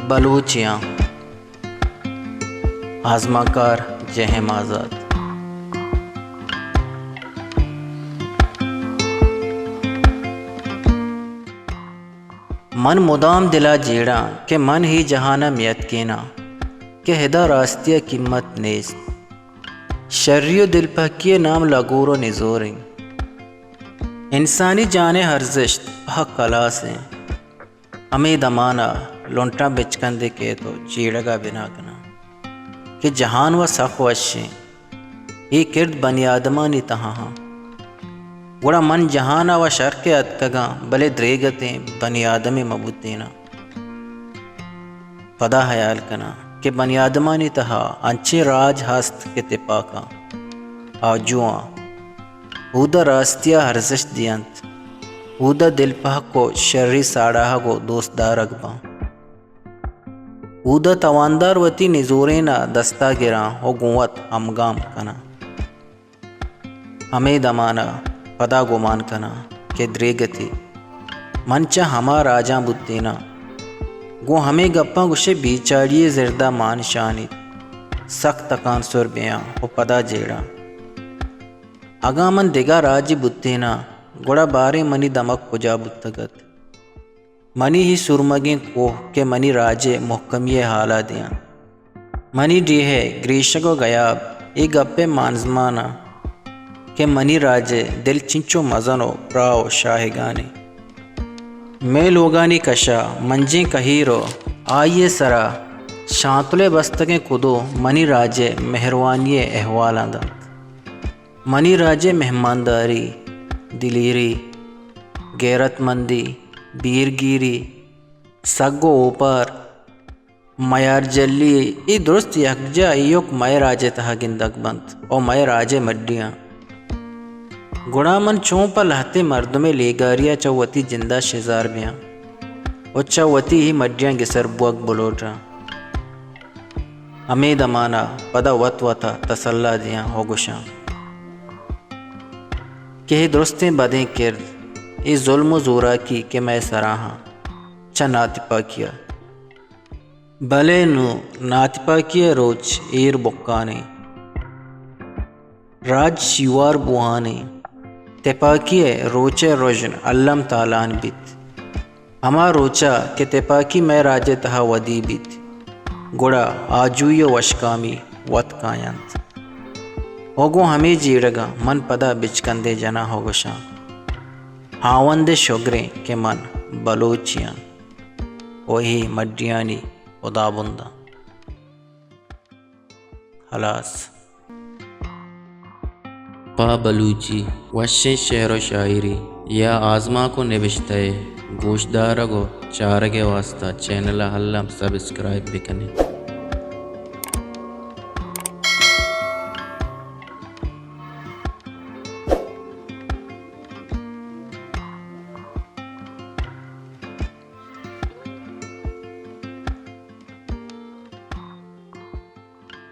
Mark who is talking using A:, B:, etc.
A: बलूचियाँ आज़माकार जहम आज़ाद। मन मुदाम दिला जेड़ा के मन ही जहाना मियत केना के हिदा रास्तिया कीमत नेस्त शर्रियो दिल पकिए नाम लगोरो निजोरिंग इंसानी जाने हर्जिश्त हक कला से हमें दमाना लोंटा बिचकंदे के तो चीड़गा बिना कना कि जहान व सख वशे ये किर्द बनी आदमानी तहाँ गुड़ा मन जहाना व शर के अतकगा भले द्रेगते बनी आदमी मबुतेना पदा हयाल कना कि बनी आदमानी तहा अंचे राज हस्त के तिपाका आजुआ ऊदा रास्तिया हर्जिश दियंत ऊदा दिल पह को शर्री साड़ाह को दोस्तदार अगबा ऊदा तवानदार वती निजोरेना दस्ता गिरा हो गुवत हमगाम कना हमें दमाना पदा गुमान कना के द्रेगति मंचा हमा राजा बुद्दीना गो हमें गप्पा गुशे बीचाड़िए जिरदा मान शानी सख्त तकान सुर बिया हो पदा जेड़ा अगा मन दिगा राजी बुत्तेना गुड़ा बारे मनी दमक पुजा बुत्तगत मनी ही सुरमगे कोह के मनी राजे मुहकमिये हाला दिया मनी डीहे ग्रीशगो गयाब ए गप्पे मानजमाना के मनी राजे दिल चिंचो मजनो प्राओ शाहगानी मैं लोगानी कशा मंजे कहीरो आइए सरा शांतले बस्तके कुदो मनी राजे मेहरवानी अहवाल आदत मनी राजे मेहमानदारी दिलीरी गैरतमंदी बीरगिरी सग्गो ऊपर मयार जल्ली ये दुरुस्त यकजा योक मय राजे तहा गिंदक बंत और मय राजे मड्डियाँ गुड़ा मन चौंपा लहते मर्द में लेगारिया चौवती जिंदा शेजार बिया और चौवती ही मड्डियाँ गिसर बुअक बुलोटा हमें दमाना पदा वत वता तसल्ला दिया हो गुशा के दुरुस्तें बदें किर्द इस जुल्म जोरा की के मैं सराहा च नातिपा किया भले नु नातिपा किया रोज एर बुक्काने राज शिवार बुहाने तेपाकिए रोचे रोजन अल्लम तालान बित हमा रोचा के तेपाकी मैं राजे तहा वदी बित गुड़ा आजुय वशकामी वत कायंत होगो हमें जीड़गा मन पदा बिचकंदे जना होगोशा हावंदे शोगरे के मन बलोचियाँ वही मड्डियानी उदाबुंदा हलास
B: पा बलूची वशे शहर व शायरी या आज़मा को निविश्ते गोशदार गो चारगे वास्ता चैनल हल्लम सब्सक्राइब भी करें।